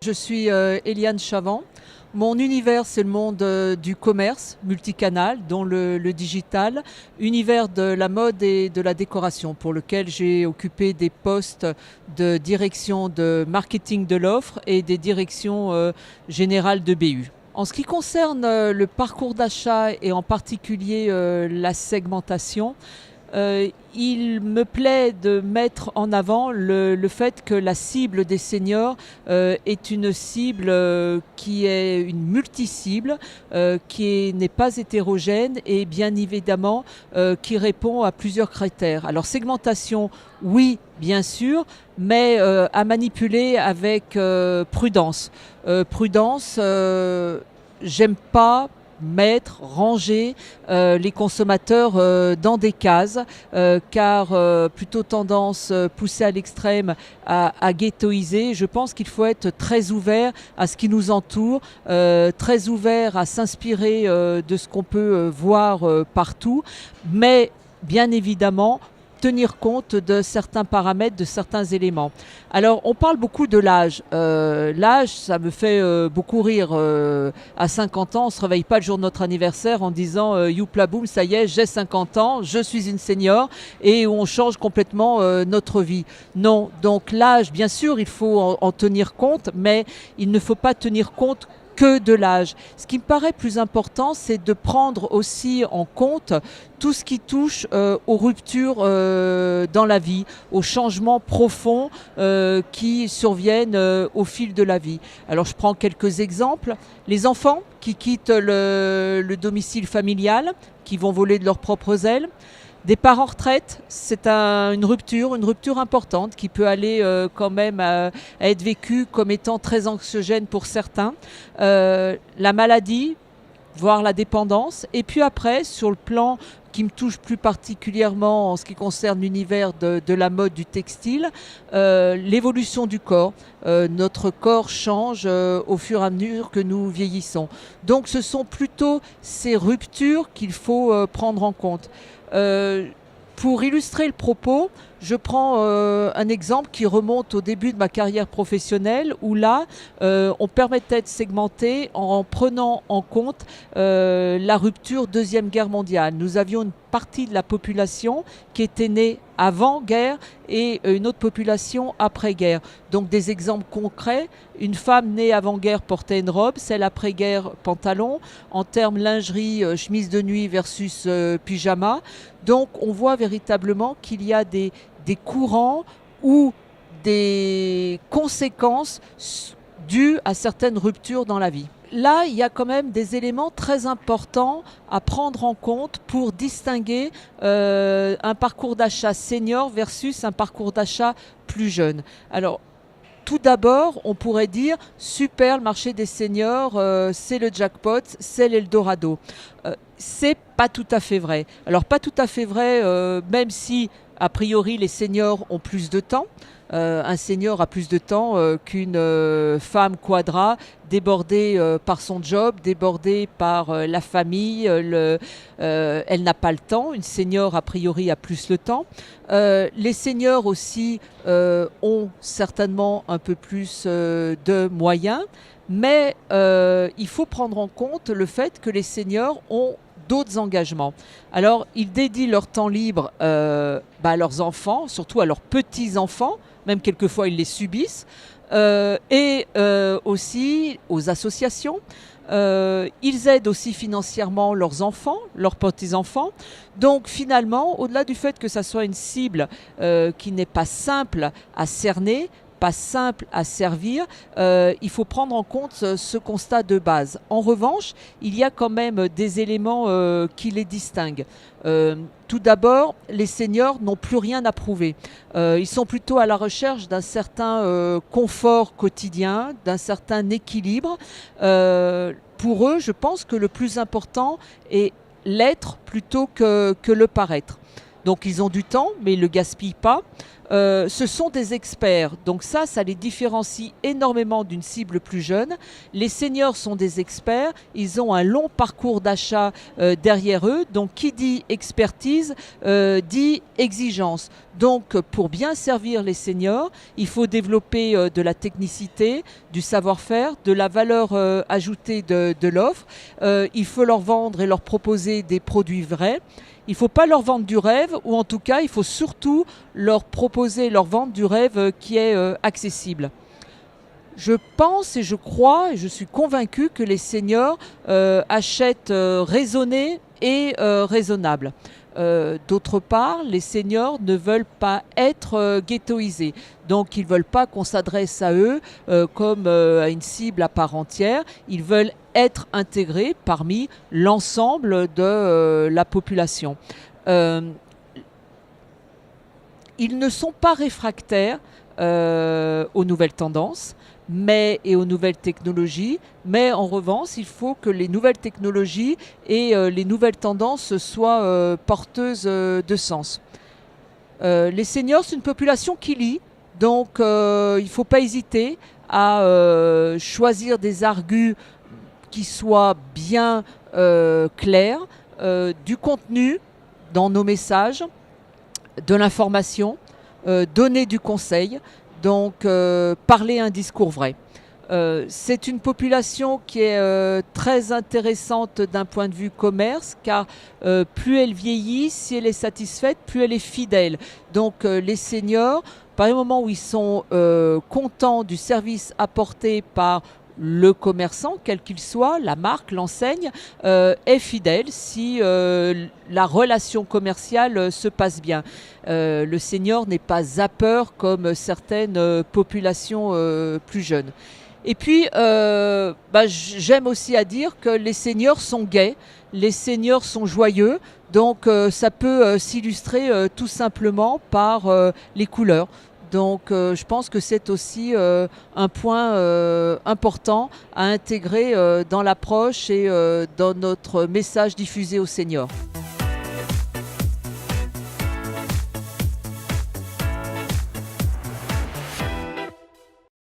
Je suis Eliane Chavant. Mon univers, c'est le monde du commerce multicanal, dont le digital, univers de la mode et de la décoration, pour lequel j'ai occupé des postes de direction de marketing de l'offre et des directions générales de BU. En ce qui concerne le parcours d'achat et en particulier la segmentation, il me plaît de mettre en avant le fait que la cible des seniors est une cible qui est une multi-cible, qui n'est pas hétérogène et bien évidemment qui répond à plusieurs critères. Alors segmentation, oui, bien sûr, mais à manipuler avec prudence. Prudence, j'aime pas mettre, ranger les consommateurs dans des cases, car plutôt tendance poussée à l'extrême à ghettoiser. Je pense qu'il faut être très ouvert à ce qui nous entoure, très ouvert à s'inspirer de ce qu'on peut voir partout, mais bien évidemment tenir compte de certains paramètres, de certains éléments. Alors, on parle beaucoup de l'âge. L'âge, ça me fait beaucoup rire. À 50 ans, on ne se réveille pas le jour de notre anniversaire en disant youpla boum, ça y est, j'ai 50 ans, je suis une senior, et on change complètement notre vie. Non, donc l'âge, bien sûr, il faut en tenir compte, mais il ne faut pas tenir compte que de l'âge. Ce qui me paraît plus important, c'est de prendre aussi en compte tout ce qui touche aux ruptures dans la vie, aux changements profonds qui surviennent au fil de la vie. Alors je prends quelques exemples. Les enfants qui quittent le domicile familial, qui vont voler de leurs propres ailes. Départ en retraite, c'est une rupture importante qui peut aller quand même à être vécue comme étant très anxiogène pour certains. La maladie, voire la dépendance. Et puis après, sur le plan qui me touche plus particulièrement en ce qui concerne l'univers de la mode, du textile, l'évolution du corps. Notre corps change au fur et à mesure que nous vieillissons. Donc ce sont plutôt ces ruptures qu'il faut prendre en compte. Pour illustrer le propos, je prends un exemple qui remonte au début de ma carrière professionnelle où là, on permettait de segmenter en prenant en compte la rupture Deuxième Guerre mondiale. Nous avions une partie de la population qui était née avant-guerre et une autre population après-guerre. Donc des exemples concrets, une femme née avant-guerre portait une robe, celle après-guerre pantalon, en termes lingerie, chemise de nuit versus pyjama. Donc on voit véritablement qu'il y a des courants ou des conséquences dues à certaines ruptures dans la vie. Là, il y a quand même des éléments très importants à prendre en compte pour distinguer un parcours d'achat senior versus un parcours d'achat plus jeune. Alors, tout d'abord, on pourrait dire super, le marché des seniors, c'est le jackpot, c'est l'Eldorado. C'est pas tout à fait vrai. Alors, pas tout à fait vrai, même si a priori les seniors ont plus de temps. Un senior a plus de temps qu'une femme quadra débordée par son job, débordée par la famille. Elle n'a pas le temps. Une senior, a priori, a plus le temps. Les seniors aussi ont certainement un peu plus de moyens. Mais il faut prendre en compte le fait que les seniors ont d'autres engagements. Alors, ils dédient leur temps libre à leurs enfants, surtout à leurs petits-enfants, même quelquefois ils les subissent, et aussi aux associations. Ils aident aussi financièrement leurs enfants, leurs petits-enfants. Donc finalement, au-delà du fait que ça soit une cible qui n'est pas simple à cerner, pas simple à servir, il faut prendre en compte ce constat de base. En revanche, il y a quand même des éléments qui les distinguent. Tout d'abord, les seniors n'ont plus rien à prouver. Ils sont plutôt à la recherche d'un certain confort quotidien, d'un certain équilibre. Pour eux, je pense que le plus important est l'être plutôt que le paraître. Donc ils ont du temps, mais ils ne le gaspillent pas. ce sont des experts. Donc ça les différencie énormément d'une cible plus jeune. Les seniors sont des experts, ils ont un long parcours d'achat derrière eux. Donc qui dit expertise dit exigence. Donc pour bien servir les seniors, il faut développer de la technicité, du savoir-faire, de la valeur ajoutée de l'offre. Il faut leur vendre et leur proposer des produits vrais. Il ne faut pas leur vendre du rêve, ou en tout cas, il faut surtout leur proposer, leur vendre du rêve qui est accessible. Je pense et je crois et je suis convaincue que les seniors achètent raisonné et raisonnable. D'autre part, les seniors ne veulent pas être ghettoisés. Donc, ils ne veulent pas qu'on s'adresse à eux comme à une cible à part entière. Ils veulent être intégrés parmi l'ensemble de la population. Ils ne sont pas réfractaires aux nouvelles tendances et aux nouvelles technologies, mais en revanche, il faut que les nouvelles technologies et les nouvelles tendances soient porteuses de sens. Les seniors, c'est une population qui lit, donc il ne faut pas hésiter à choisir des arguments qui soient bien clairs, du contenu dans nos messages, de l'information, donner du conseil, donc parler un discours vrai. C'est une population qui est très intéressante d'un point de vue commerce, car plus elle vieillit, si elle est satisfaite, plus elle est fidèle. Donc les seniors, par le moment où ils sont contents du service apporté par le commerçant, quel qu'il soit, la marque, l'enseigne, est fidèle si la relation commerciale se passe bien. Le senior n'est pas zappeur comme certaines populations plus jeunes. Et puis, j'aime aussi à dire que les seniors sont gais, les seniors sont joyeux, donc ça peut s'illustrer tout simplement par les couleurs. Donc je pense que c'est aussi un point important à intégrer dans l'approche et dans notre message diffusé aux seniors.